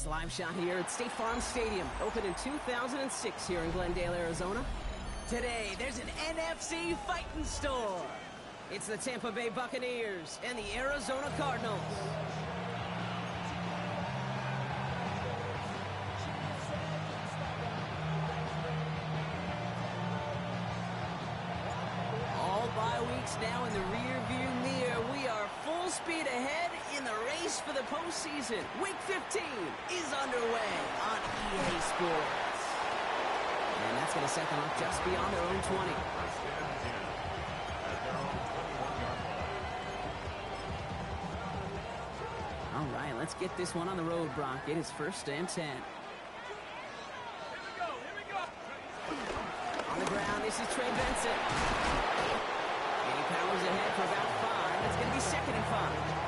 This live shot here at State Farm Stadium, opened in 2006 here in Glendale, Arizona. Today, there's an NFC fighting store. It's the Tampa Bay Buccaneers and the Arizona Cardinals. All bye weeks now in the rear-view mirror. We are full speed ahead in the race for the postseason. Week 15 is underway on EA Sports. And that's going to set them up just beyond their own 20. All right, let's get this one on the road, Brock. It is 1st and 10. On the ground, this is Trey Benson. And he powers ahead for about 5. It's going to be 2nd and 5.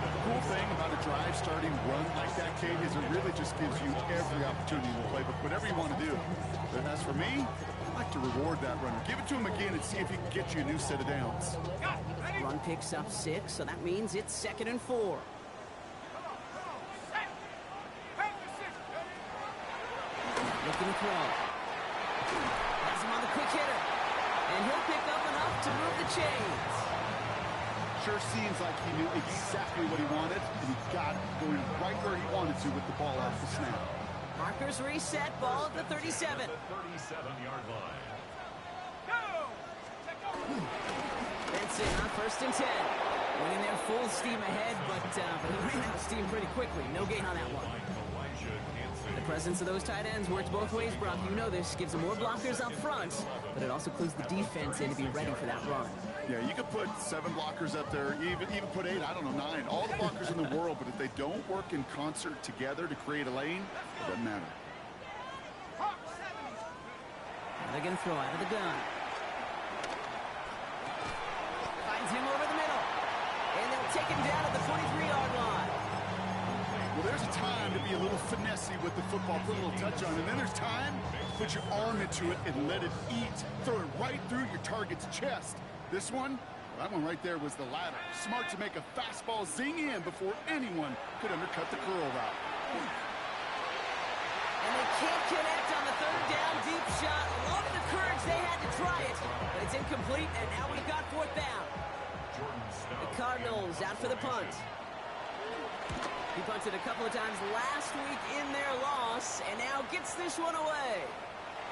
The cool thing about a drive starting run like that, Kate, is it really just gives you every opportunity to play, but whatever you want to do. But as for me, I like to reward that runner. Give it to him again and see if he can get you a new set of downs. Run picks up 6, so that means it's 2nd and 4. Looking to throw. Has him on the quick hitter. And he'll pick up enough to move the chains. Sure seems like he knew exactly what he wanted, and he got it going right where he wanted to with the ball off the snap. Markers reset, ball at the 37. 37-yard line. Benson on 1st and 10. Went in there full steam ahead, but he ran out of steam pretty quickly. No gain on that one. The presence of those tight ends works both ways, Brock. You know this. Gives them more blockers up front, but it also clues the defense in to be ready for that run. Yeah, you could put 7 blockers up there, even put 8, I don't know, 9. All the blockers in the world, but if they don't work in concert together to create a lane, it doesn't matter. They're going to throw out of the gun. Finds him over the middle. And they'll take him down at the 23-yard line. Well, there's a time to be a little finessey with the football, put a little touch on it. And then there's time to put your arm into it and let it eat. Throw it right through your target's chest. This one, that one right there was the latter. Smart to make a fastball zing in before anyone could undercut the curl route. And they can't connect on the 3rd down deep shot. Love the courage they had to try it, but it's incomplete, and now we've got 4th down. The Cardinals out for the punt. He punted a couple of times last week in their loss, and now gets this one away.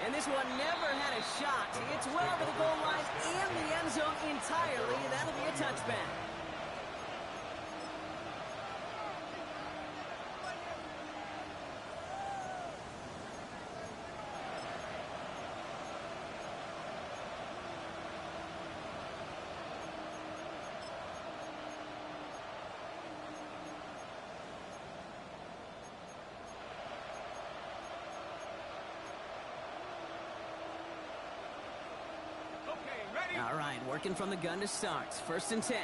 And this one never had a shot. It's well over the goal line and the end zone entirely, and that'll be a touchback. All right, working from the gun to start. 1st and 10.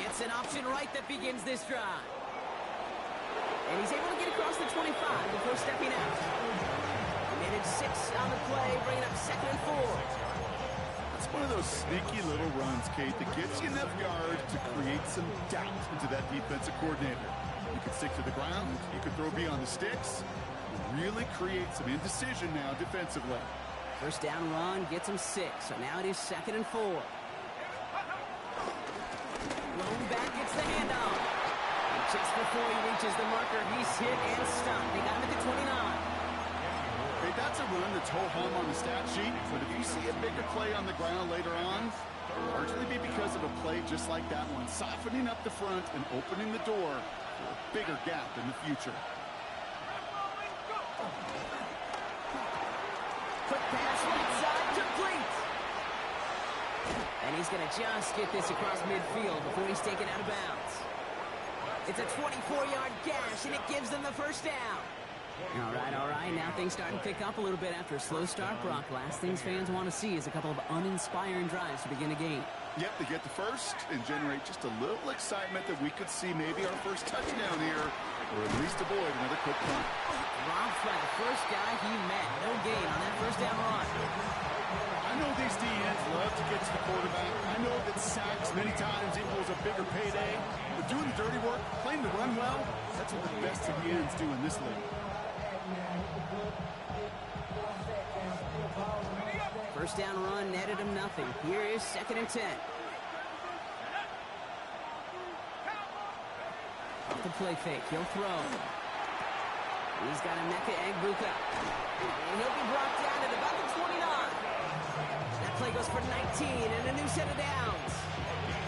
It's an option right that begins this drive. And he's able to get across the 25 before stepping out. Minute 6 on the play, bringing up 2nd and 4. It's one of those sneaky little runs, Kate, that gets you enough yard to create some doubt into that defensive coordinator. You could stick to the ground, you could throw beyond the sticks, really create some indecision now defensively. 1st down run gets him 6, so now it is 2nd and 4. Lone back gets the handoff. And just before he reaches the marker, he's hit and stopped. They got him at the 29. Hey, that's a run that's ho-hum on the stat sheet, but if you see a bigger play on the ground later on, it'll largely be because of a play just like that one, softening up the front and opening the door for a bigger gap in the future. Quick pass right side, complete. And he's going to just get this across midfield before he's taken out of bounds. It's a 24-yard gash, and it gives them the 1st down. All right. Now things starting to pick up a little bit after a slow start, Brock. Last things fans want to see is a couple of uninspiring drives to begin a game. Yep, they get the first and generate just a little excitement that we could see maybe our first touchdown here, or at least avoid another quick punt. Robbed by the first guy he met. No gain on that first down run. I know these DNs love to get to the quarterback. I know that sacks many times equals a bigger payday. But doing the dirty work, playing the run well, that's what the best of the ends do in this league. First down run netted him nothing. Here is 2nd and 10. Off the play fake, he'll throw. He's got Emeka Egbuka. And he'll be brought down at about the 29. That play goes for 19 and a new set of downs.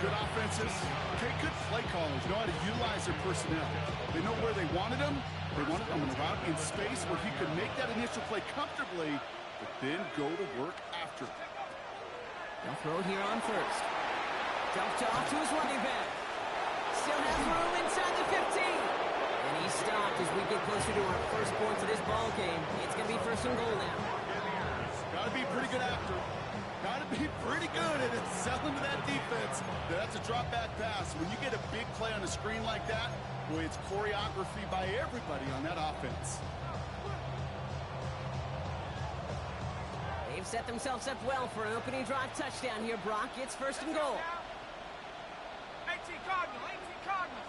Good offenses. Okay, good play callers know how to utilize their personnel. They know where they wanted him. They wanted him on a route in space where he could make that initial play comfortably, but then go to work after. They'll throw it here on first. Dumped off to his running back. Still has room inside the 15. And he's stopped as we get closer to our first points of this ball game. It's going to be 1st and goal now. Got to be pretty good after. Got to be pretty good at it, selling to that defense. That's a drop back pass. When you get a big play on a screen like that, boy, it's choreography by everybody on that offense. They've set themselves up well for an opening drive touchdown here, Brock. It's 1st and goal. 18 Cardinal, 18 Cardinal.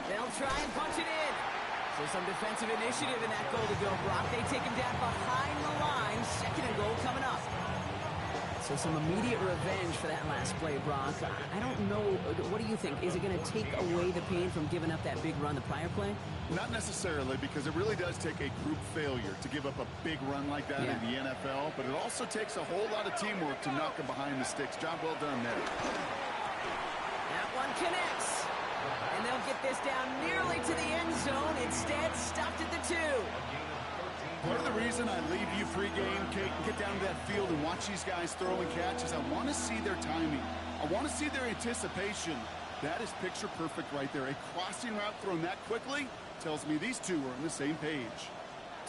They'll try and punch it in. So some defensive initiative in that goal to go, Brock. They take him down behind the line. 2nd and goal coming up. So some immediate revenge for that last play, Brock. I don't know. What do you think? Is it going to take away the pain from giving up that big run the prior play? Not necessarily, because it really does take a group failure to give up a big run like that in the NFL, but it also takes a whole lot of teamwork to knock him behind the sticks. Job well done there. That one connects. And they'll get this down nearly to the end zone. Instead, stopped at the 2. Part of the reason I leave you pregame, Kate, and get down to that field and watch these guys throw and catch is I want to see their timing. I want to see their anticipation. That is picture perfect right there. A crossing route thrown that quickly tells me these two are on the same page.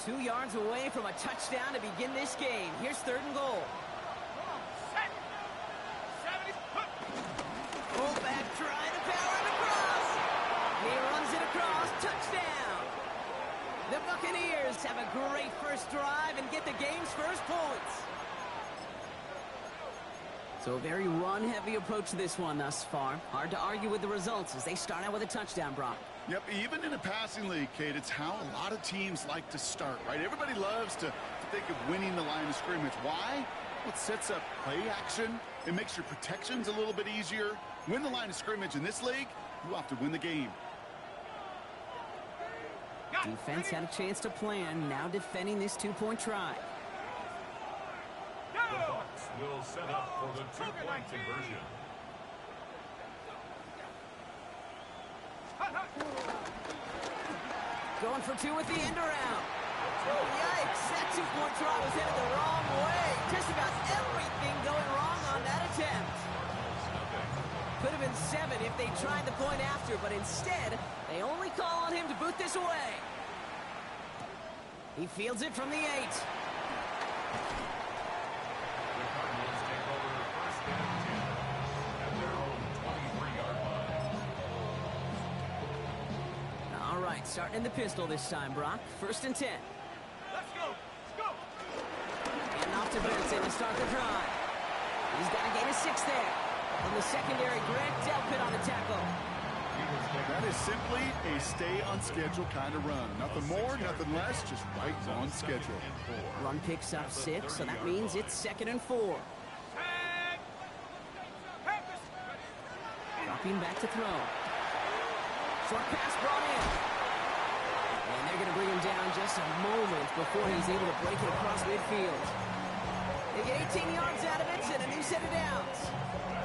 2 yards away from a touchdown to begin this game. Here's 3rd and goal. Fullback trying to power it across. He runs it across. Touchdown. The Buccaneers have a great first drive and get the game's first points. So a very run-heavy approach to this one thus far. Hard to argue with the results as they start out with a touchdown, Brock. Yep, even in a passing league, Kate, it's how a lot of teams like to start, right? Everybody loves to think of winning the line of scrimmage. Why? Well, it sets up play action. It makes your protections a little bit easier. Win the line of scrimmage in this league, you have to win the game. Defense had a chance to plan, now defending this 2-point try. The Bucs will set up for the 2-point conversion. Going for 2 with the end around. Yikes, that 2-point try was headed the wrong way. Just about everything going wrong on that attempt. Could have been 7 if they tried the point after, but instead, they only call on him to boot this away. He fields it from the 8. The Cardinals take over 1st and 10 at their own 23-yard line. All right, starting in the pistol this time, Brock. 1st and 10. Let's go. Let's go. And off to Benson to start the drive. He's got a gain of 6 there. From the secondary, Grant Delpit on the tackle. That is simply a stay-on-schedule kind of run. Nothing more, nothing less, just right on schedule. Run picks up 6, so that means it's 2nd and 4. Dropping back to throw. Short pass brought in. And they're going to bring him down just a moment before he's able to break it across midfield. They get 18 yards out of it and a new set of downs.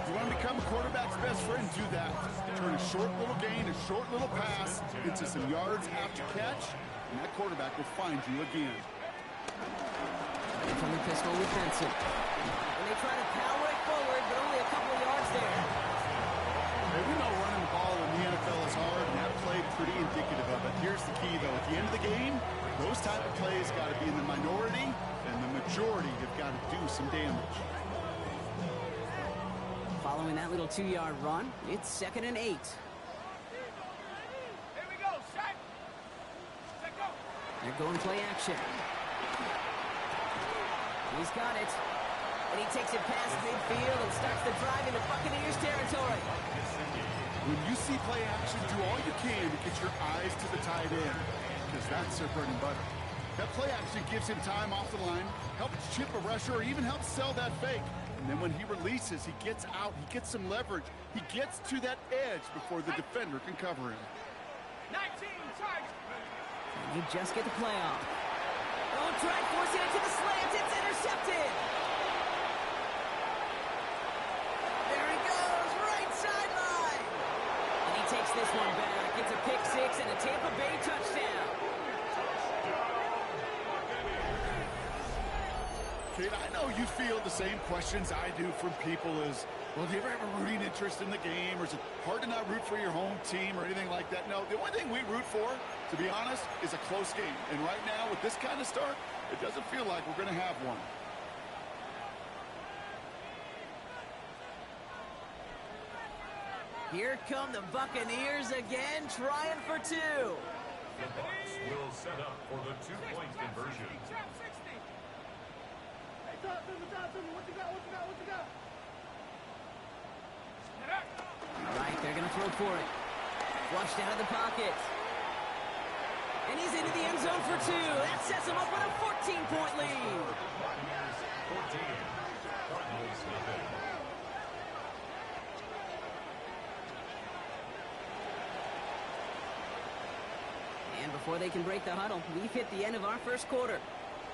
You want to become a quarterback's best friend, do that. Turn a short little gain, a short little pass into some yards after catch, and that quarterback will find you again. From the pistol with Benson. And they try to power it forward, but only a couple of yards there. Hey, we know running the ball in the NFL is hard, and that play pretty indicative of it. Here's the key, though. At the end of the game, those type of plays got to be in the minority, and the majority have got to do some damage. Following that little 2-yard run, it's 2nd and 8. Here we go, set. Set, go. They're going play action. He's got it. And he takes it past midfield and starts the drive into Buccaneers territory. When you see play action, do all you can to get your eyes to the tight end, because that's their bread and butter. That play action gives him time off the line, helps chip a rusher, or even helps sell that fake. And then when he releases, he gets out, he gets some leverage. He gets to that edge before the defender can cover him. 19, Tigers. And they just get the play off. Oh, try forcing it to the slant. It's intercepted. There he goes, right sideline. And he takes this one back. It's a pick six and a Tampa Bay touchdown. Kate, I know you feel the same questions I do from people as, well, do you ever have a rooting interest in the game, or is it hard to not root for your home team or anything like that? No, the only thing we root for, to be honest, is a close game. And right now, with this kind of start, it doesn't feel like we're going to have one. Here come the Buccaneers again, trying for two. The Bucs will set up for the two-point conversion. Trap 60. Hey, talk to me. What you got? Get up. All right, they're going to throw for it. Flushed out of the pocket. And he's into the end zone for two. That sets him up with a 14-point lead. Buccaneers 14. Cardinals nothing. And before they can break the huddle, we've hit the end of our first quarter.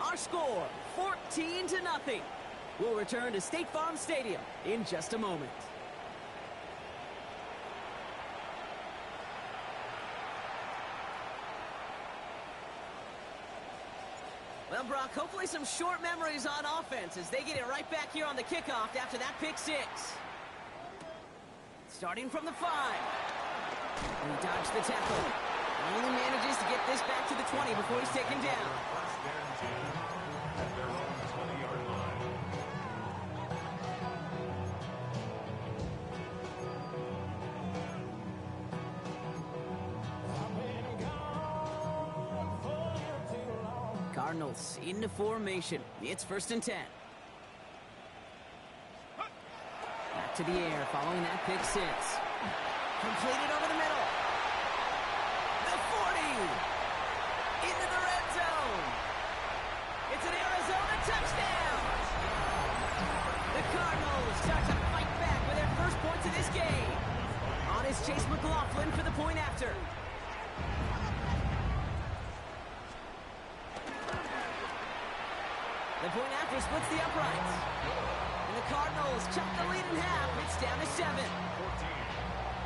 Our score, 14-0. We'll return to State Farm Stadium in just a moment. Well, Brock, hopefully some short memories on offense as they get it right back here on the kickoff after that pick six. Starting from the 5. And he dodged the tackle. Only manages to get this back to the 20 before he's taken down. First and 10 at their own 20-yard line. Cardinals into formation. It's 1st and 10. Back to the air following that pick six. Completed over the middle. The 40. Into the red zone. It's an Arizona touchdown. The Cardinals start to fight back with their first points of this game. On is Chase McLaughlin for the point after. The point after splits the uprights. And the Cardinals chop the lead in half. It's down to 7. 14.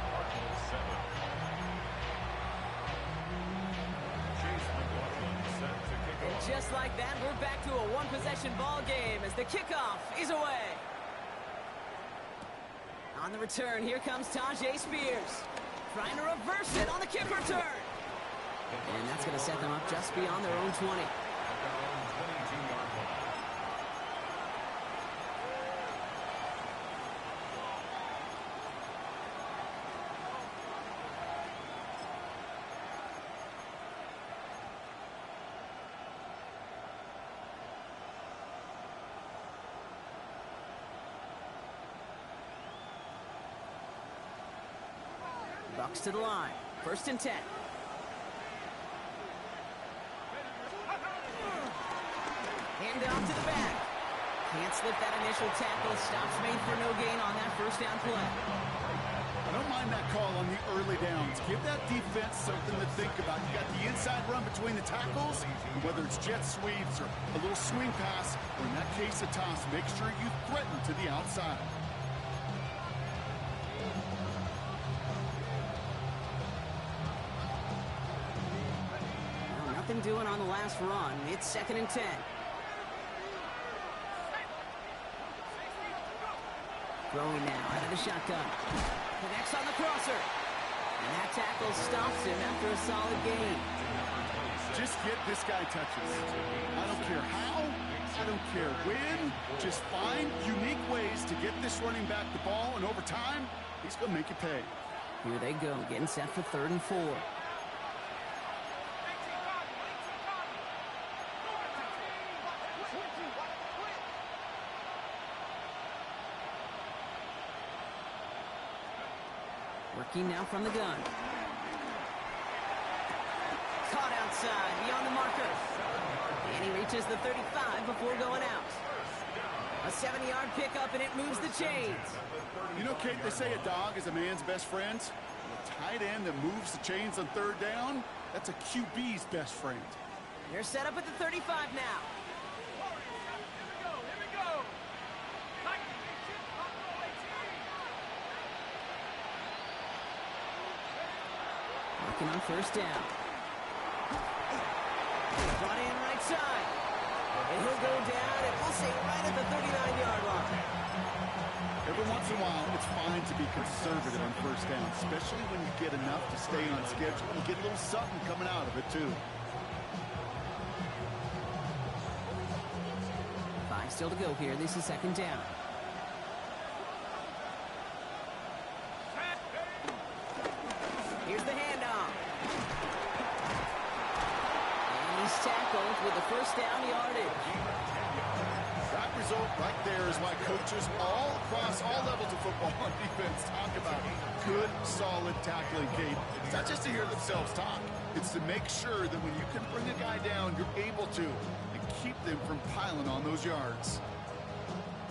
Cardinals 7. Chase McLaughlin set to kick And off. just like that, we're back to a one-possession ball game as the kickoff is away. On the return, here comes Tajay Spears. Trying to reverse it on the kick return. And that's going to set them up just beyond their own 20. At their own 22-yard line. Bucks to the line. 1st and 10. Hand off to the back. Can't slip that initial tackle. Stops made for no gain on that first down play. I don't mind that call on the early downs. Give that defense something to think about. You got the inside run between the tackles, and whether it's jet sweeps or a little swing pass, or in that case a toss, make sure you threaten to the outside. Well, nothing doing on the last run. It's 2nd and 10. Throwing now out of the shotgun. Connects on the crosser. And that tackle stops him after a solid gain. Just get this guy touches. I don't care how, I don't care when. Just find unique ways to get this running back the ball, and over time, he's going to make you pay. Here they go, getting set for 3rd and 4. Working now from the gun. Caught outside, beyond the marker. And he reaches the 35 before going out. A 70-yard pickup, and it moves the chains. You know, Kate, they say a dog is a man's best friend. A tight end that moves the chains on 3rd down, that's a QB's best friend. They're set up at the 35 now. Working on 1st down. Brought in right side. And he'll go down, and we'll say right at the 39-yard line. Every once in a while, it's fine to be conservative on 1st down, especially when you get enough to stay on schedule and get a little something coming out of it, too. 5 still to go here. This is 2nd down. Here's the handoff. And he's tackled with the 1st down yardage. That result right there is why coaches all across all levels of football on defense talk about good, solid tackling, Kate. It's not just to hear themselves talk. It's to make sure that when you can bring a guy down, you're able to, and keep them from piling on those yards.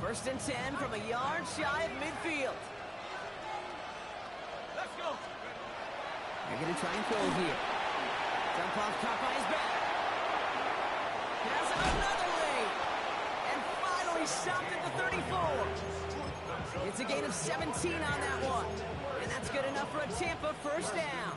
1st and 10 from a yard shy of midfield. Let's go. They're going to try and throw here. Dump off, caught by his back. Has another lead. And finally stopped at the 34. It's a gain of 17 on that one. And that's good enough for a Tampa 1st down.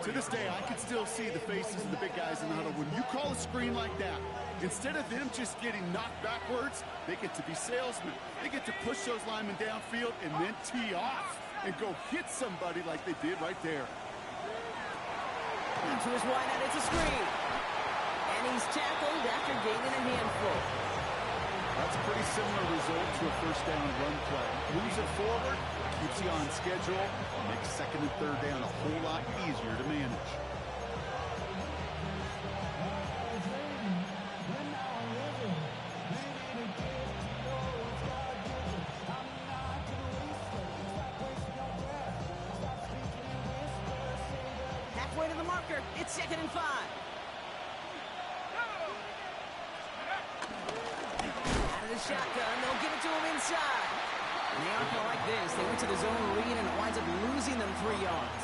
To this day, I can still see the faces of the big guys in the huddle. When you call a screen like that, instead of them just getting knocked backwards, they get to be salesmen. They get to push those linemen downfield and then tee off and go hit somebody like they did right there. Into his wideout, it's a screen. And he's tackled after gaining a handful. That's a pretty similar result to a 1st down run play. Moves it forward, keeps you on schedule, and makes 2nd and 3rd down a whole lot easier to manage. Halfway to the marker, it's 2nd and 5. Out of the shotgun, they'll give it to him inside. And they aren't going to like this. They went to the zone read, and it winds up losing them 3 yards.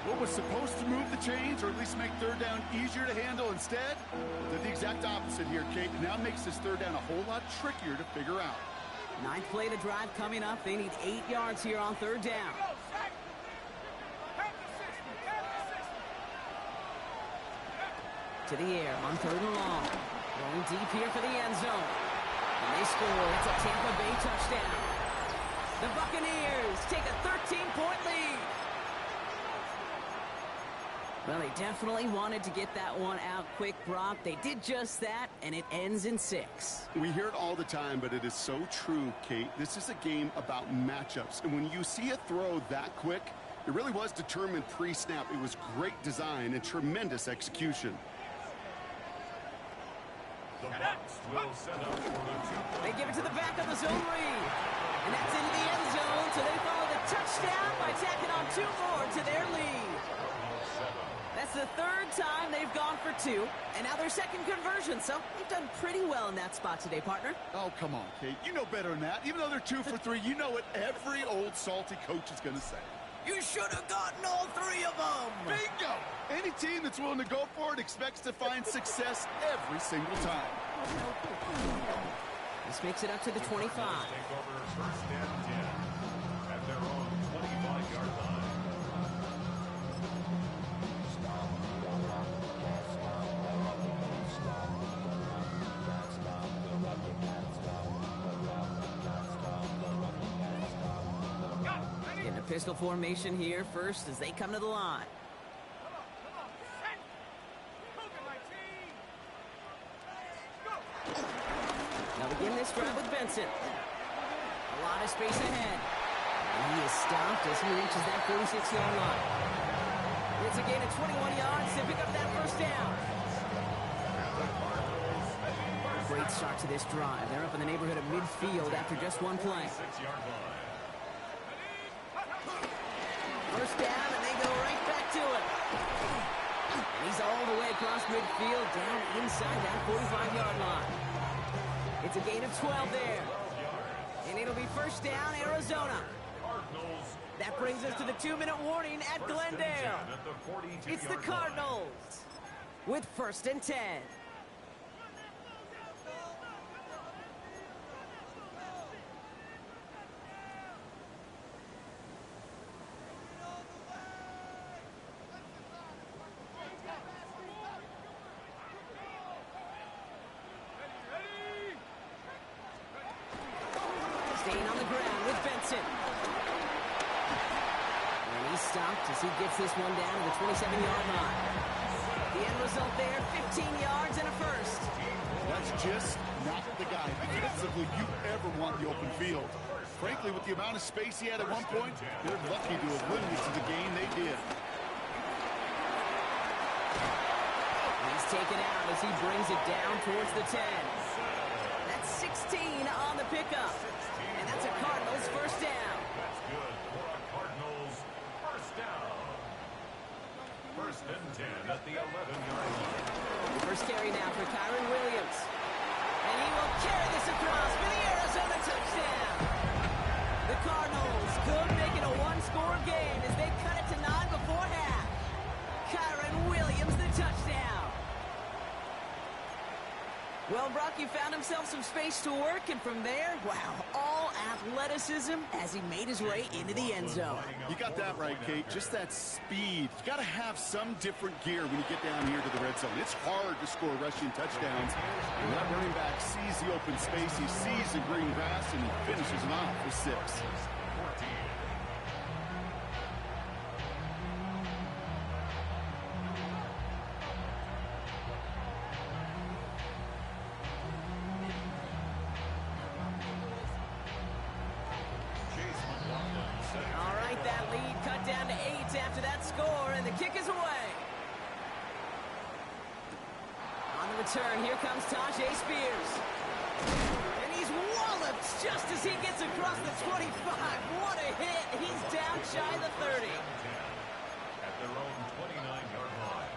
What was supposed to move the chains, or at least make 3rd down easier to handle instead, did the exact opposite here, Kate. And now makes this 3rd down a whole lot trickier to figure out. 9th play to drive coming up. They need 8 yards here on 3rd down. To the air on 3rd and long. Going deep here for the end zone. And they score. It's a Tampa Bay touchdown. The Buccaneers take a 13-point lead. Well, they definitely wanted to get that one out quick, Brock. They did just that, and it ends in 6. We hear it all the time, but it is so true, Kate. This is a game about matchups. And when you see a throw that quick, it really was determined pre-snap. It was great design and tremendous execution. The Bucs will set up for the 2-point. They give it to the back of the zone read. And that's into the end zone, so they follow the touchdown by tacking on 2 more to their lead. That's the 3rd time they've gone for 2, and now their 2nd conversion, so they've done pretty well in that spot today, partner. Oh, come on, Kate. You know better than that. Even though they're 2 for 3, you know what every old salty coach is going to say. You should have gotten all 3 of them. Bingo! Any team that's willing to go for it expects to find success every single time. This makes it up to the 25. Take over 1st and 10 at their own 25-yard line. Getting a pistol formation here first as they come to the line. Now begin this drive with Benson. A lot of space ahead. And he is stopped as he reaches that 46-yard line. It's a gain of 21 yards to pick up that first down. Great start to this drive. They're up in the neighborhood of midfield after just one play. First down, and they go right back to it. And he's all the way across midfield, down inside that 45-yard line. It's a gain of 12 there. And it'll be first down, Arizona. That brings us to the 2-minute warning at Glendale. It's the Cardinals with first and 10. Staying on the ground with Benson. And he's stopped as he gets this one down to the 27-yard line. The end result there, 15 yards and a first. That's just not the guy defensively you ever want the open field. Frankly, with the amount of space he had at one point, they're lucky to have limited to the game they did. He's taken out as he brings it down towards the 10. That's 16 on the pickup. And that's a Cardinals first down. That's good for a Cardinals first down. First and 10 at the 11-yard line. First carry now for Kyren Williams. And he will carry this across for the Arizona touchdown. The Cardinals could make it a one-score game as they cut it to 9 before half. Kyren Williams, the touchdown. Well, Brock, you found himself some space to work, and from there, wow, all athleticism as he made his way into the end zone. You got that right, Kate. Just that speed. You got to have some different gear when you get down here to the red zone. It's hard to score rushing touchdowns. And that running back sees the open space, he sees the green grass, and he finishes it off for 6. After that score, and the kick is away. On the return, here comes Tajay Spears. And he's walloped just as he gets across the 25. What a hit. He's down shy of the 30. At their own 29-yard line.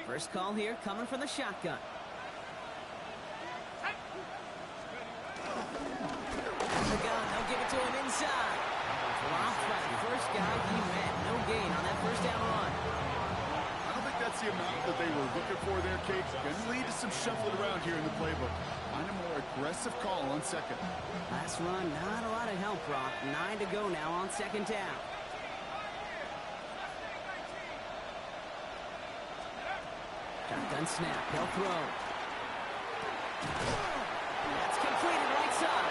First call here coming from the shotgun. The gun, they'll give it to him inside. Blocked by the first guy he met. No gain on that first down run. I don't think that's the amount that they were looking for there, Kate. Going to lead to some shuffling around here in the playbook. Find a more aggressive call on second. Last run, not a lot of help, Brock. 9 to go now on second down. Shotgun snap, he'll throw. That's completed right side.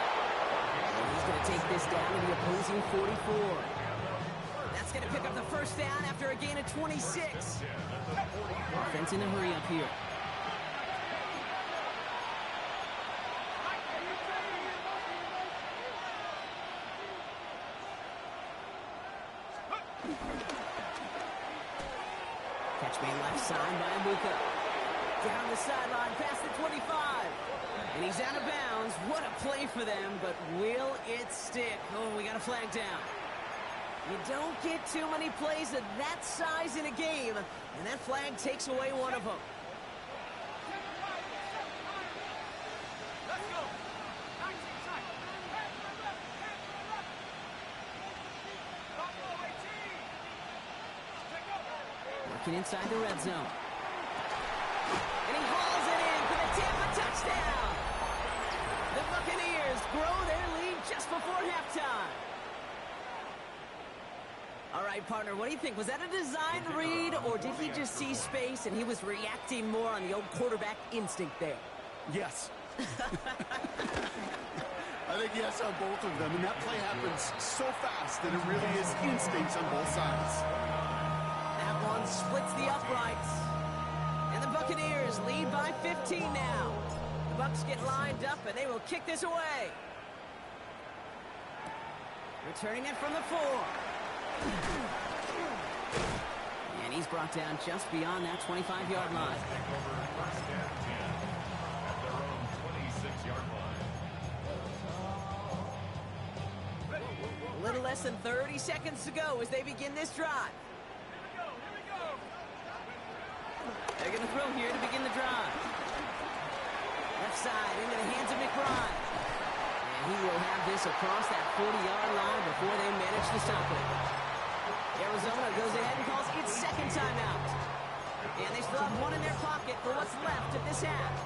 And he's going to take this down to the opposing 44. That's going to pick up the first down after a gain of 26. Offense in a hurry up here. Catch made left side by Amuka. Down the sideline, past the 25. And he's out of bounds. What a play for them, but will it stick? Oh, we got a flag down. You don't get too many plays of that size in a game, and that flag takes away one of them. Working inside the red zone. And he hauls it in for the Tampa touchdown. The Buccaneers grow their lead just before halftime. All right, partner, what do you think? Was that a design read, or did he just see space and he was reacting more on the old quarterback instinct there? Yes. I I think yes on both of them, and that play happens so fast that it really is instincts on both sides. That one splits the uprights. And the Buccaneers lead by 15 now. The Bucs get lined up, and they will kick this away. Returning it from the 4. And he's brought down just beyond that 25-yard line. Take over first and 10 at their own 26-yard line. A little less than 30 seconds to go as they begin this drive. They're going to throw here to begin the drive. Left side into the hands of McBride. And he will have this across that 40-yard line before they manage to stop it. Arizona goes ahead and calls its second timeout. And they still have one in their pocket for what's left of this half.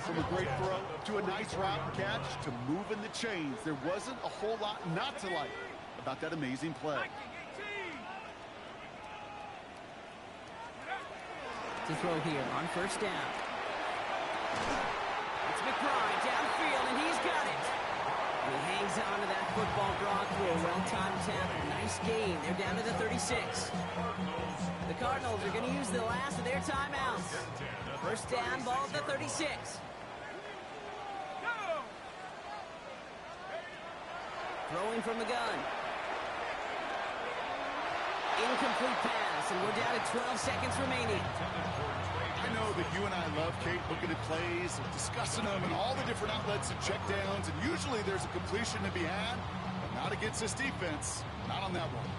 From a great throw to a nice route and catch to moving the chains. There wasn't a whole lot not to like about that amazing play. To throw here on first down. It's McBride downfield, and he's got it. He hangs on to that football draw through a well-timed tackle. Nice game. They're down to the 36. The Cardinals are going to use the last of their timeouts. First down, ball at the 36. Throwing from the gun. Incomplete pass, and we're down to 12 seconds remaining. I know that you and I love, Kate, looking at plays, discussing them, and all the different outlets and checkdowns, and usually there's a completion to be had, but not against this defense. Not on that one.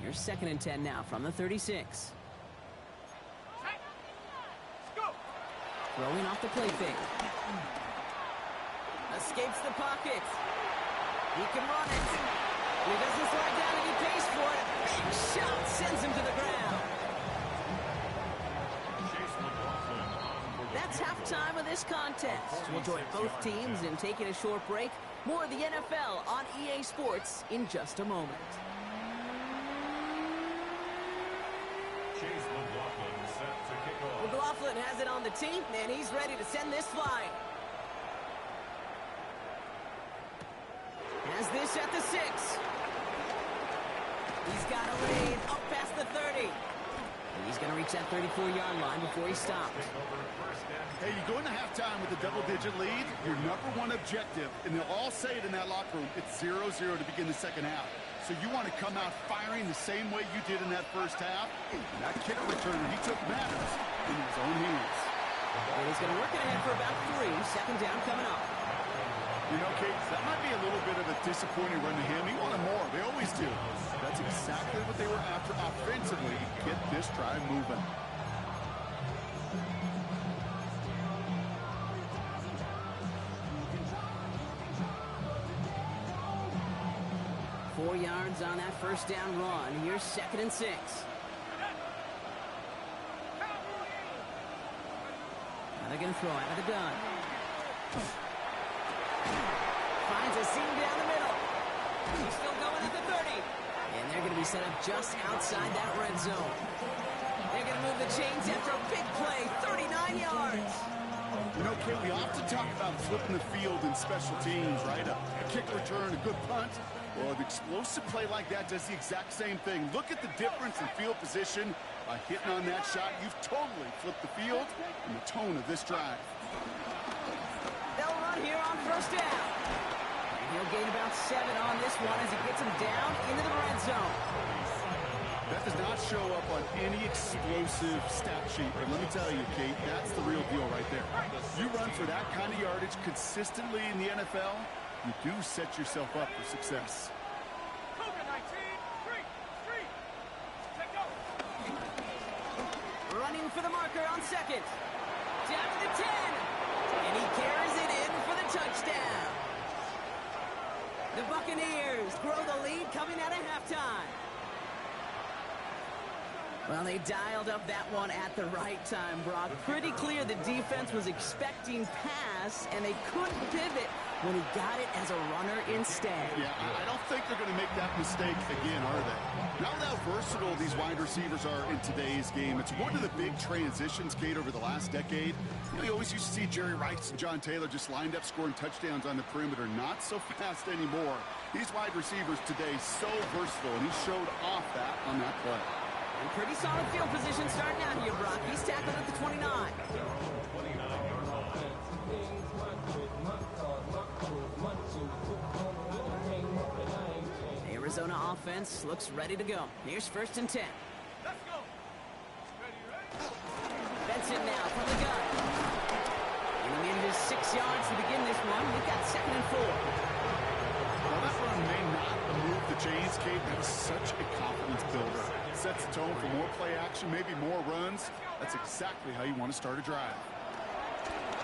Here's 2nd and 10 now from the 36. Throwing off the play fake. Escapes the pocket. He can run it. He doesn't slide down and he pays for it. Big shot sends him to the ground. That's halftime of this contest. We'll join both teams in taking a short break. More of the NFL on EA Sports in just a moment. McLaughlin has it on the team, and he's ready to send this flying. Has this at the 6. He's got a lead up past the 30. And he's going to reach that 34-yard line before he stops. Hey, you go into halftime with a double-digit lead, your number one objective, and they'll all say it in that locker room, it's 0-0 to begin the second half. So you want to come out firing the same way you did in that first half. That kick returner, he took matters in his own hands. And he's going to work it ahead for about 3. Second down coming up. You know, Kate, that might be a little bit of a disappointing run to him. He wanted more. They always do. That's exactly what they were after offensively. Get this drive moving. Four yards on that first down run. Here's 2nd and 6. Now they're going to throw out of the gun. Finds a seam down the middle. He's still going at the 30. And they're going to be set up just outside that red zone. They're going to move the chains after a big play. 39 yards. You know, Kate, we often talk about flipping the field in special teams, right? A kick return, a good punt. Well, an explosive play like that does the exact same thing. Look at the difference in field position. By hitting on that shot, you've totally flipped the field and the tone of this drive. They'll run here on first down. And he'll gain about 7 on this one as he gets him down into the red zone. That does not show up on any explosive stat sheet, but let me tell you, Kate, that's the real deal right there. You run for that kind of yardage consistently in the NFL, you do set yourself up for success. Running for the marker on 2nd. Down to the 10. And he carries it in for the touchdown. The Buccaneers grow the lead coming out of halftime. Well, they dialed up that one at the right time, Brock. Pretty clear the defense was expecting pass, and they couldn't pivot when he got it as a runner instead. Yeah, I don't think they're going to make that mistake again, are they? Now how versatile these wide receivers are in today's game. It's one of the big transitions, Kate, over the last decade. You know, you always used to see Jerry Rice and John Taylor just lined up scoring touchdowns on the perimeter. Not so fast anymore. These wide receivers today so versatile, and he showed off that on that play. And pretty solid field position starting out here, Brock. He's tackled at the 29. Arizona offense looks ready to go. Here's 1st and 10. Let's go. Benson now from the gun. And he needed his 6 yards to begin this one. We've got 2nd and 4. Well, that run may not move the chains, Kate. That is such a confidence builder. Sets the tone for more play action, maybe more runs. That's exactly how you want to start a drive.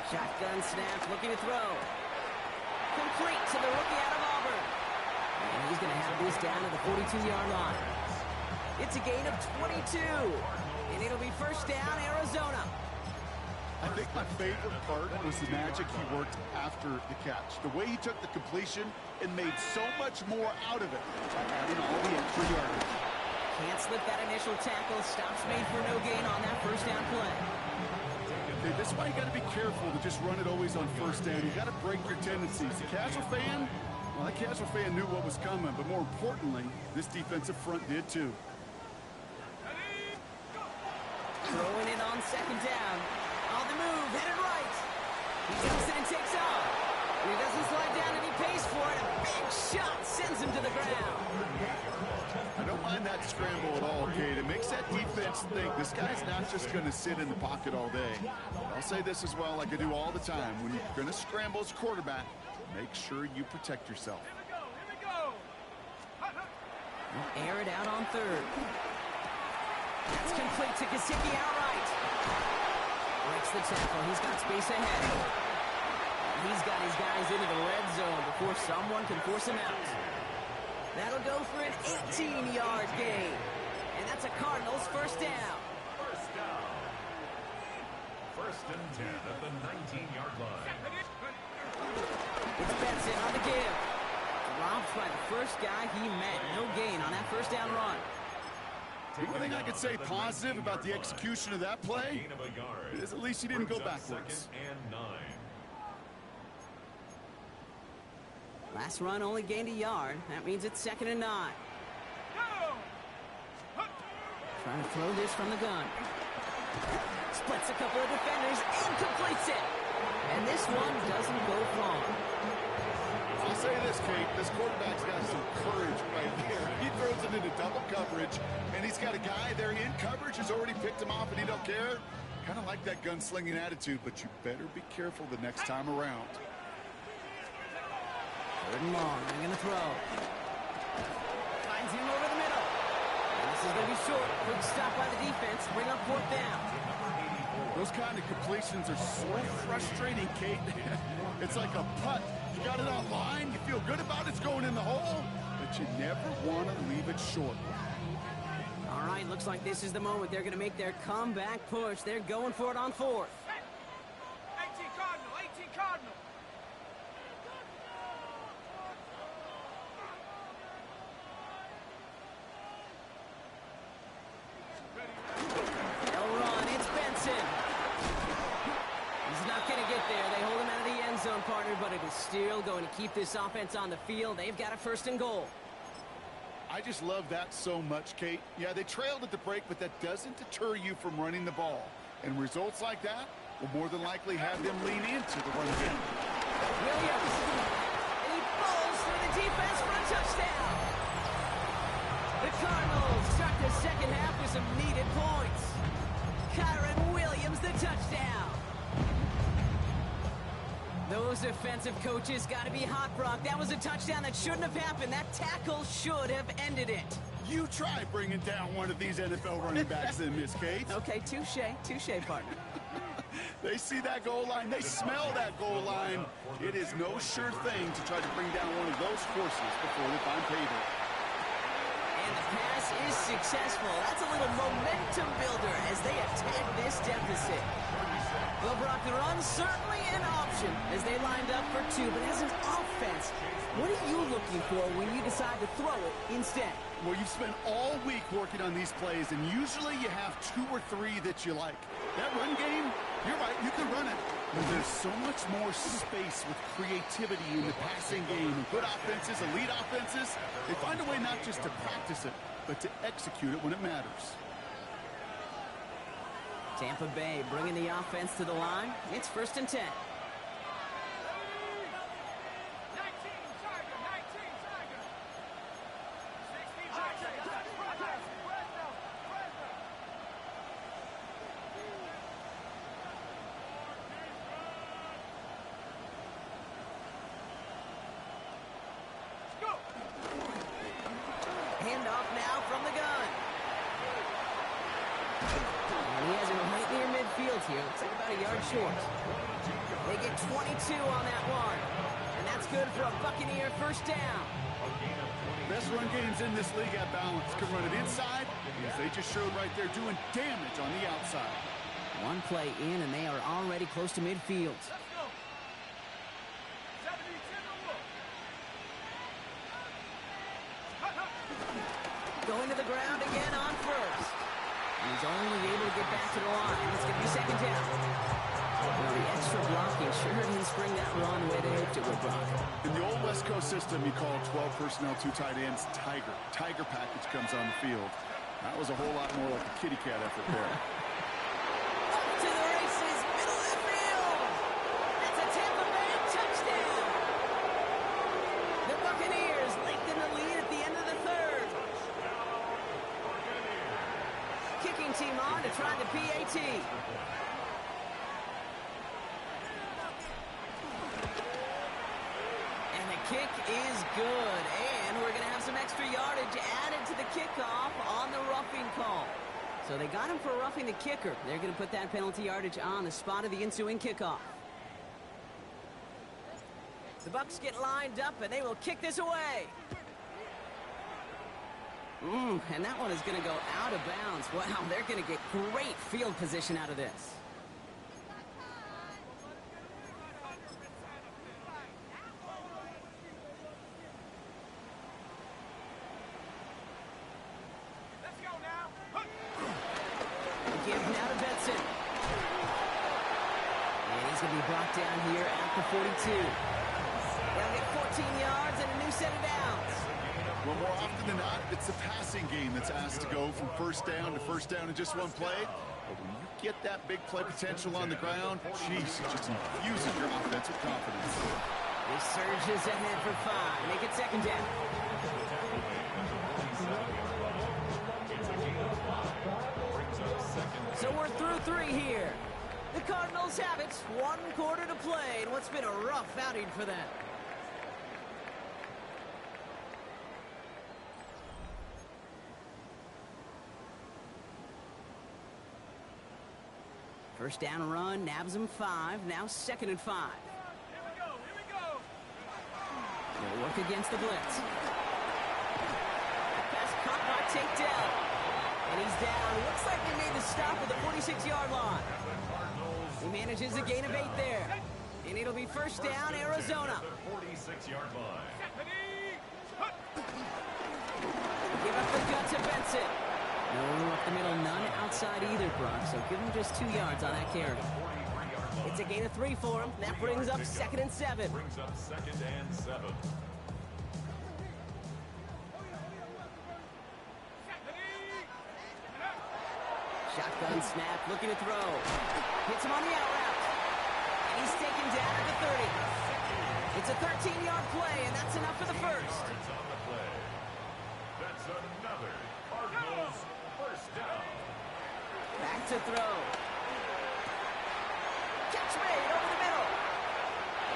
Shotgun snap, looking to throw. Complete to the rookie out of Auburn. And he's going to have this down to the 42-yard line. It's a gain of 22. And it'll be 1st down, Arizona. I think my favorite part was the magic he worked after the catch. The way he took the completion and made so much more out of it by adding all the extra yardage. Can't slip that initial tackle. Stops made for no gain on that 1st down play. Okay, this is why you got to be careful to just run it always on 1st down. You got to break your tendencies. The casual fan, well, that casual fan knew what was coming, but more importantly, this defensive front did too. Throwing it on 2nd down. On the move, headed right. He jumps in and takes off. And he doesn't slide down and he pays for it. A big shot sends him to the ground. I don't mind that scramble at all, Kate. It makes that defense think this guy's not just going to sit in the pocket all day. I'll say this as well, like I do all the time. When you're going to scramble as a quarterback, make sure you protect yourself. Here we go. Air it out on 3rd. That's complete to Gesicki outright. Breaks the tackle. He's got space ahead. He's got his guys into the red zone before someone can force him out. That'll go for an 18-yard gain. And that's a Cardinals 1st down. 1st down. 1st and 10 at the 19-yard line. It's Benson on the give. Dropped by the 1st guy he met. No gain on that 1st down run. The only thing I could say positive about the execution of that play is at least he didn't go backwards. 2nd and 9. Last run only gained a yard. That means it's 2nd and 9. Trying to throw this from the gun. Splits a couple of defenders and completes it. And this one doesn't go wrong. I'll say this, Kate. This quarterback's got some courage right here. He throws it into double coverage, and he's got a guy there in coverage who's already picked him off, and he don't care. Kind of like that gunslinging attitude, but you better be careful the next time around. 3rd and long. They're going to throw. Finds him over the middle. And this is going to be short. Quick stop by the defense. Bring up 4th down. Those kind of completions are so frustrating, Kate. It's like a putt. You got it on line. You feel good about it's going in the hole, but you never want to leave it short. All right, looks like this is the moment. They're going to make their comeback push. They're going for it on 4th. 18 Cardinal, 18 Cardinal. They'll run. It's Benson. He's not going to get there. They hold him out of the end zone, partner, but it is still going to keep this offense on the field. They've got a 1st and goal. I just love that so much, Kate. Yeah, they trailed at the break, but that doesn't deter you from running the ball. And results like that will more than likely have them lean into the run game. Williams. And he falls through the defense for a touchdown. The Cardinals start the 2nd half with some needed points. Kyren Williams, the touchdown. Those defensive coaches got to be hot, Brock. That was a touchdown that shouldn't have happened. That tackle should have ended it. You try bringing down one of these NFL running backs in, Miss Kate. Okay, touche, partner. They see that goal line. They smell that goal line. It is no sure thing to try to bring down one of those forces before they find paydirt. And the pass is successful. That's a little momentum builder as they attack this deficit. Well, Brock, the run's certainly an option as they lined up for two, but as an offense, what are you looking for when you decide to throw it instead? Well, you've spent all week working on these plays, and usually you have 2 or 3 that you like. That run game, you're right, you can run it. But there's so much more space with creativity in the passing game. And good offenses, elite offenses, they find a way not just to practice it, but to execute it when it matters. Tampa Bay bringing the offense to the line. It's 1st and 10. Handoff now from the gun. And he has it right near midfield here. Looks like about a yard short. They get 22 on that one. And that's good for a Buccaneer 1st down. Best run games in this league at balance. Can run it inside, as they just showed right there, doing damage on the outside. One play in, and they are already close to midfield. Going to the ground again on 1st. And he's only able to get back to the line. It's going to be 2nd down. Well, the extra blocking sure didn't spring that run the way they hoped it would, Brock. In the old West Coast system, you call 12 personnel, 2 tight ends, Tiger. Tiger package comes on the field. That was a whole lot more like a kitty cat effort there. Up to the races, middle of the field. That's a Tampa Bay touchdown. The Buccaneers lengthen the lead at the end of the 3rd. Kicking team on to try the PAT. And the kick is good. And we're going to have some extra yardage added to the kickoff on the roughing call. So they got him for roughing the kicker. They're going to put that penalty yardage on the spot of the ensuing kickoff. The Bucs get lined up, and they will kick this away. And that one is going to go out of bounds. Wow, they're going to get great field position out of this. Give now to Benson. And he's going to be brought down here at the 42. They'll get 14 yards and a new set of downs. Well, more often than not, it's the passing game that's asked to go from 1st down to 1st down in just one play. But when you get that big play potential on the ground, geez, it just infuses your offensive confidence. He surges ahead for 5. Make it 2nd down. So we're through 3 here. The Cardinals have it. 1 quarter to play in what's been a rough outing for them. First down run, nabs him 5. Now 2nd and 5. Here we go. They'll work against the blitz. Pass caught by takedown. And he's down. Looks like they made the stop at the 46-yard line. He manages a gain of 8 there. And it'll be 1st down, Arizona. 46-yard line. Give up the gut to Benson. No up the middle, none outside either, Brock. So give him just 2 yards on that carry. It's a gain of 3 for him. That brings up 2nd and 7. Brings up 2nd and 7. Shotgun snap, looking to throw. Hits him on the out route. And he's taken down at the 30. It's a 13-yard play, and that's enough for the 1st. Yards on the play. That's another Cardinals 1st down. Back to throw. Catch made over the middle.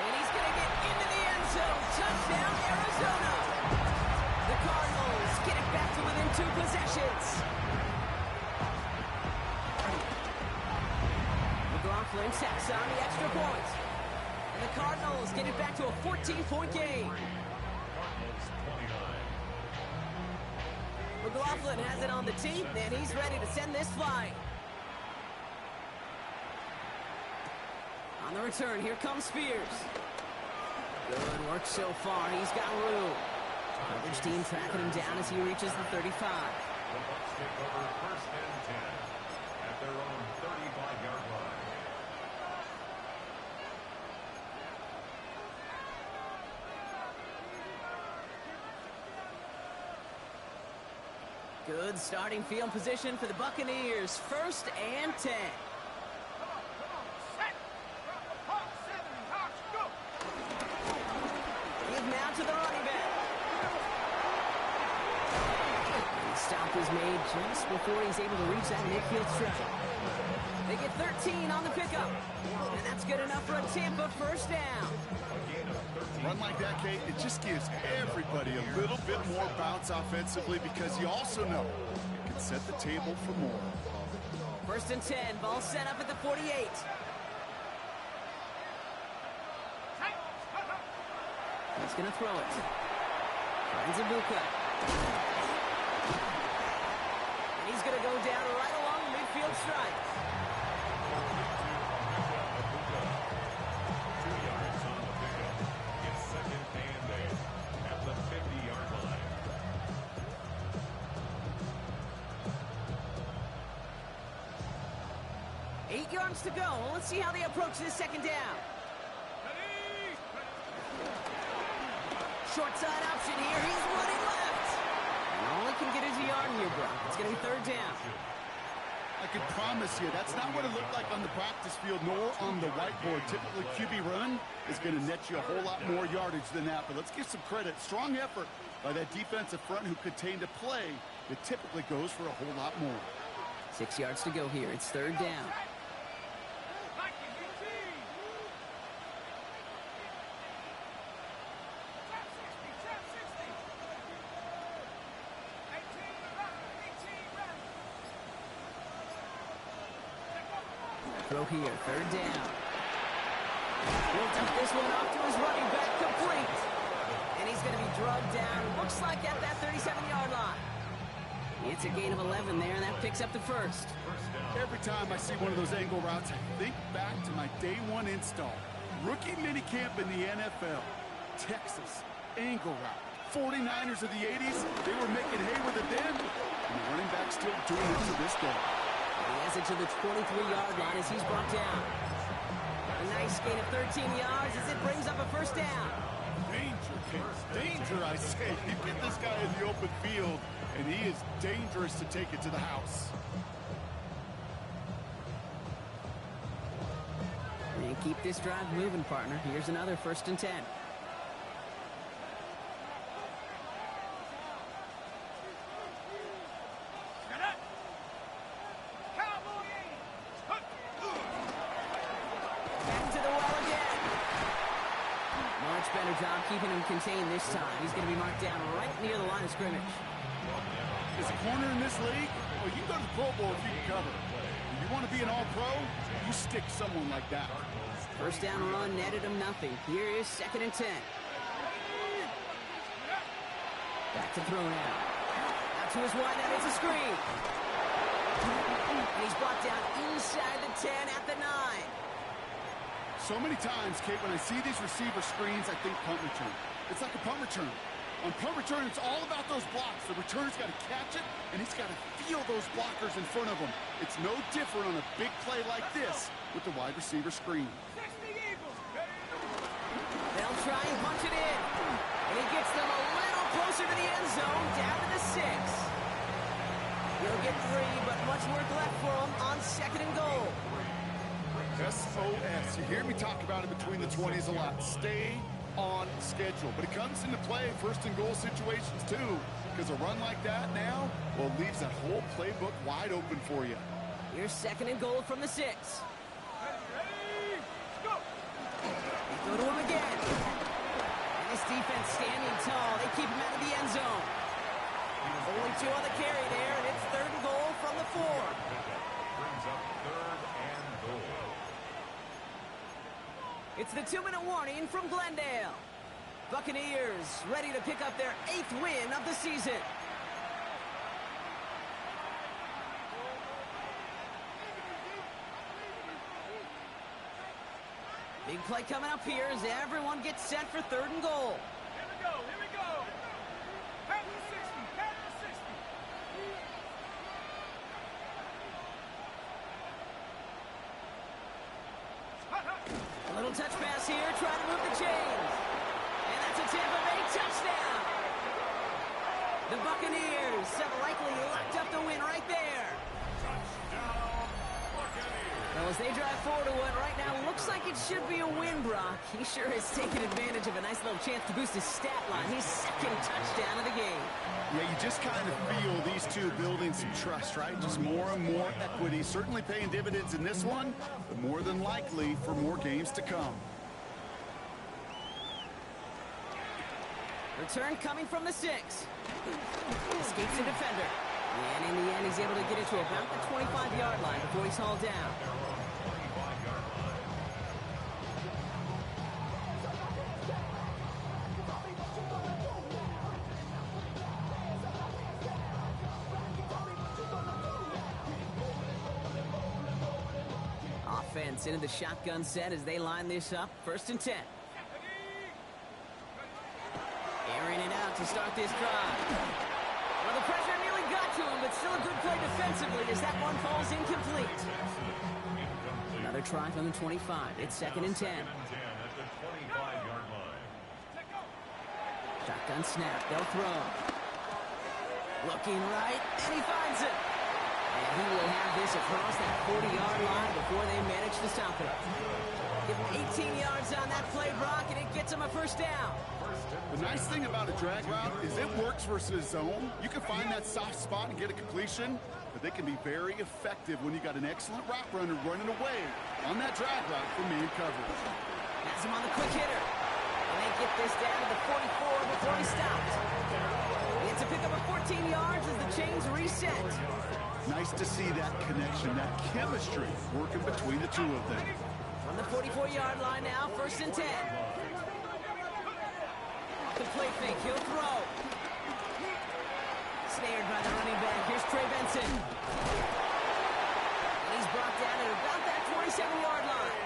And he's going to get into the end zone. Touchdown, Arizona. The Cardinals get it back to within 2 possessions. McLaughlin tacks on the extra point. And the Cardinals get it back to a 14-point game. Cardinals 29. McLaughlin has it on the tee, and he's ready to send this flying. On the return, here comes Spears. Good work so far. He's got room. Coverage team tracking him down as he reaches the 35. The Bucs take over 1st and 10 at their own 35-yard line. Good starting field position for the Buccaneers. 1st and 10. Give now to the running back. The stop is made just before he's able to reach that midfield strike. They get 13 on the pickup. And that's good enough for a Tampa 1st down. Run like that, Kate, it just gives everybody a little bit more bounce offensively because you also know it can set the table for more. 1st and 10. Ball set up at the 48. He's going to throw it. Finds Ibuka. And he's going to go down right along the midfield stripe. 2 yards on the pickup. It's 2nd and 8 at the 50-yard line. Eight yards to go. Let's see how they approach this 2nd down. Short side option here. He's running left. And all he can get is a yard here, bro. It's going to be 3rd down. I can promise you, that's not what it looked like on the practice field nor on the whiteboard. Typically, QB run is going to net you a whole lot more yardage than that. But let's give some credit. Strong effort by that defensive front who contained a play that typically goes for a whole lot more. 6 yards to go here. It's 3rd down. Throw here, 3rd down. He'll dump this one off to his running back, complete. And he's going to be drugged down, looks like at that 37-yard line. It's a gain of 11 there, and that picks up the 1st. Every time I see one of those angle routes, I think back to my day 1 install. Rookie minicamp in the NFL. Texas, angle route. 49ers of the 80s, they were making hay with it then. And the running back's still doing it to this day. He has it to the 23-yard line as he's brought down. A nice gain of 13 yards as it brings up a 1st down. Danger, Case. Danger, I say. You get this guy in the open field, and he is dangerous to take it to the house. And keep this drive moving, partner. Here's another 1st and 10. Better job keeping him contained this time. He's going to be marked down right near the line of scrimmage. As a corner in this league, well, you can go to the Pro Bowl if you can cover. If you want to be an all-pro, you stick someone like that. 1st down run netted him nothing. Here is 2nd and 10. Back to throw now. Out to his wide out. It's a screen. And he's brought down inside the 10 at the 9. So many times, Kate, when I see these receiver screens, I think punt return. It's like a punt return. On punt return, it's all about those blocks. The returner's got to catch it, and he's got to feel those blockers in front of him. It's no different on a big play like this with the wide receiver screen. They'll try and punch it in. And he gets them a little closer to the end zone, down to the 6. He'll get 3, but much work left for him on 2nd and goal. SOS. You hear me talk about it between the 20s a lot. Stay on schedule. But it comes into play 1st and goal situations too. Because a run like that now, well, leaves that whole playbook wide open for you. Here's 2nd and goal from the 6. Ready, go! They go to him again. And this defense standing tall. They keep him out of the end zone. Only 2 on the carry there, and it's 3rd and goal from the 4. Brings up 3rd and goal. It's the 2-minute warning from Glendale. Buccaneers ready to pick up their 8th win of the season. Big play coming up here as everyone gets set for 3rd and goal. Here we go, here we go. Pass the 60, pass the 60. A little touch pass here, trying to move the chains. And that's a Tampa Bay touchdown. The Buccaneers have likely locked up the win right there. Well, as they drive forward to what right now looks like it should be a win, Brock. He sure has taken advantage of a nice little chance to boost his stat line. His 2nd touchdown of the game. Yeah, you just kind of feel these two building some trust, right? Just more and more equity. Certainly paying dividends in this one, but more than likely for more games to come. Return coming from the 6. Escapes the defender. And in the end, he's able to get it to about the 25-yard line before he's hauled down. Offense into the shotgun set as they line this up. 1st and 10. Airing it out to start this drive. Well, the pressure nearly got to him, but still a good play defensively as that one falls incomplete. Another try from the 25. It's 2nd and 10. Shotgun snap. They'll throw. Looking right, and he finds it. And he will have this across that 40-yard line before they manage to stop it. Give him 18 yards on that play, Brock, and it gets him a 1st down. The nice thing about a drag route is it works versus zone. You can find that soft spot and get a completion, but they can be very effective when you got an excellent route runner running away on that drag route for man coverage. Has him on the quick hitter. And they get this down to the 44 before he stops. He gets to pick up a 14 yards as the chains reset. Nice to see that connection, that chemistry working between the two of them. From the 44-yard line now, 1st and 10. The play fake, he'll throw. Snared by the running back. Here's Trey Benson. And he's brought down at about that 27-yard line.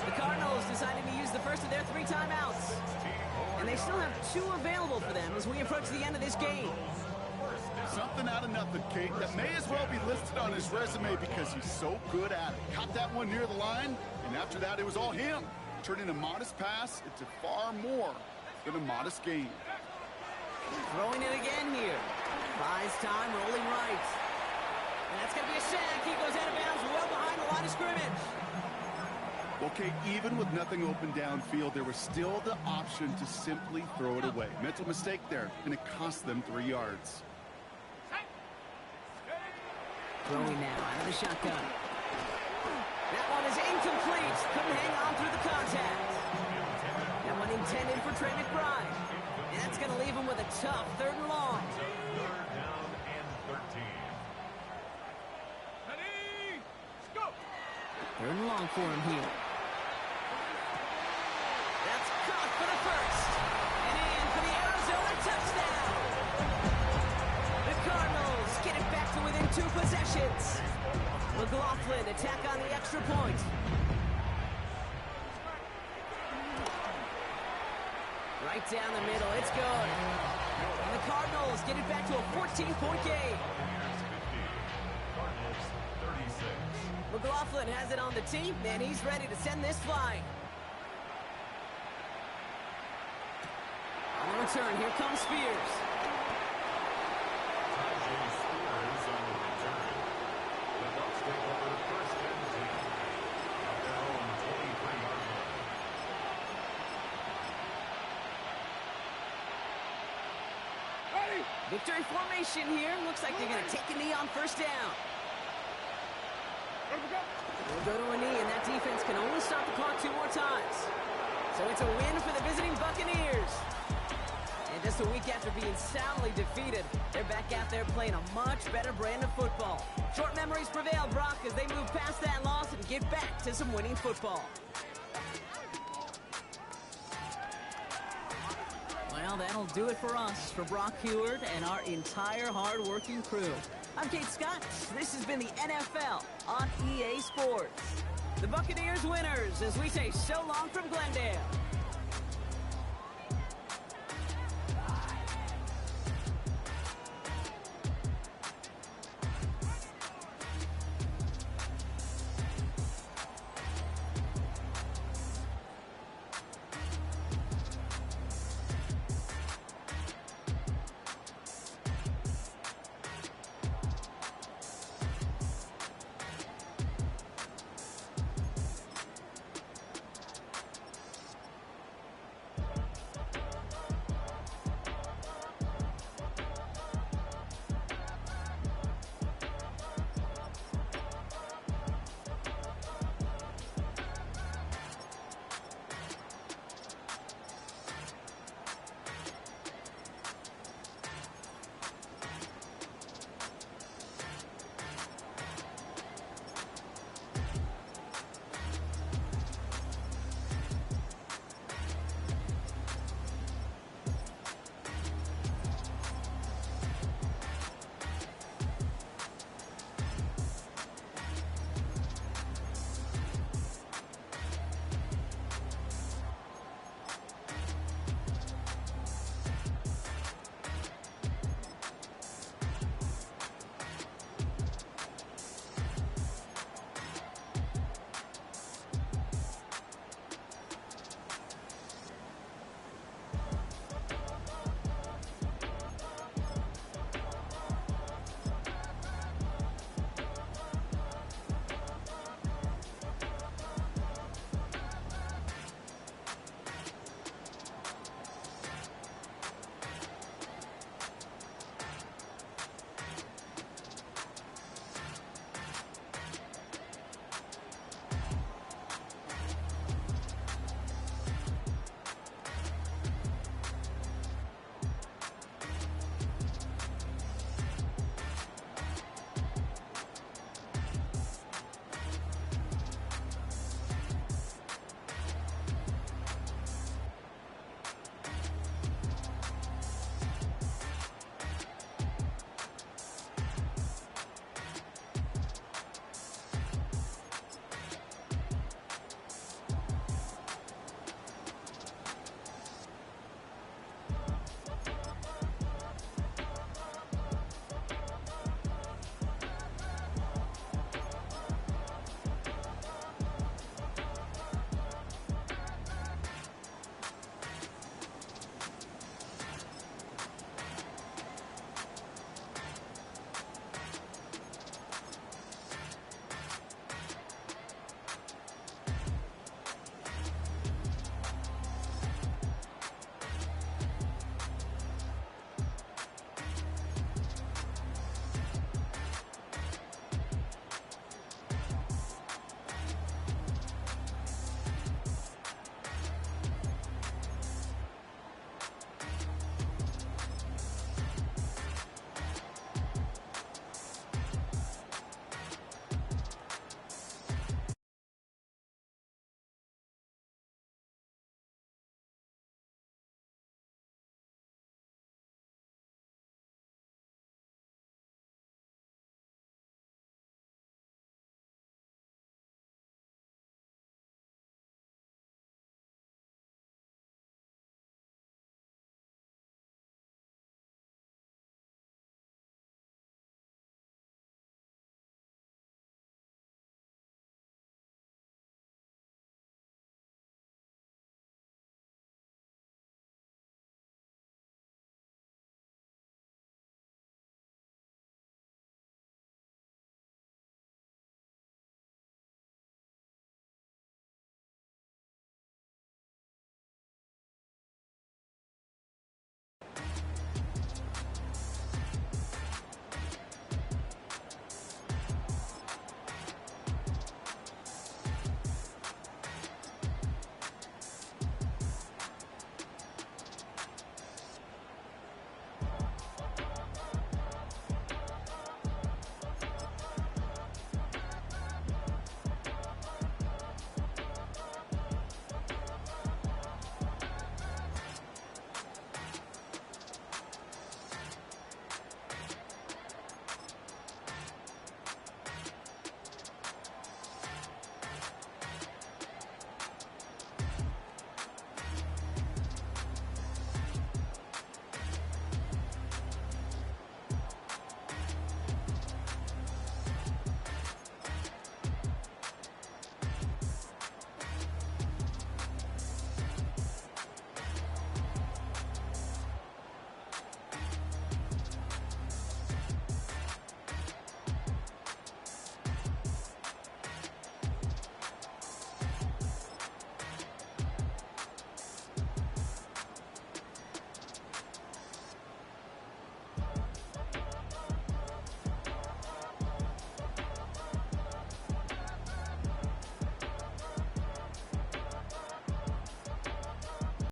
The Cardinals deciding to use the first of their 3 timeouts. And they still have 2 available for them as we approach the end of this game. Something out of nothing, Kate. That may as well be listed on his resume because he's so good at it. Caught that one near the line, and after that, it was all him. Turning a modest pass into far more than a modest gain. Throwing it again here. Buys time, rolling right. And that's going to be a sack. He goes out of bounds well behind the line of scrimmage. Okay, even with nothing open downfield, there was still the option to simply throw it away. Mental mistake there, and it cost them 3 yards. Throwing now out of the shotgun. That one is incomplete. Couldn't hang on through the contact. That one intended for Trey McBride. And that's going to leave him with a tough 3rd and long. 3rd down and 13. Ready, go. 3rd and long for him here. That's caught for the 1st. And in for the Arizona touchdown. The Cardinals get it back to within 2 possessions. McLaughlin attack on the extra point. Right down the middle, it's good. And the Cardinals get it back to a 14-point game. Cardinals 36. McLaughlin has it on the team, and he's ready to send this flying. On the return, here comes Spears. Tyjae Spears on the return. The Bucs take over 1st and 10 at their own 23-yard line. Ready. Victory formation here. Looks like they're going to take a knee on 1st down. Ready to go. We'll go to a knee, and that defense can only stop the clock 2 more times. So it's a win for the visiting Buccaneers. And just a week after being soundly defeated, they're back out there playing a much better brand of football. Short memories prevail, Brock, as they move past that loss and get back to some winning football. Well, that'll do it for us, for Brock Huard and our entire hard-working crew. I'm Kate Scott. This has been the NFL on EA Sports. The Buccaneers winners as we say so long from Glendale.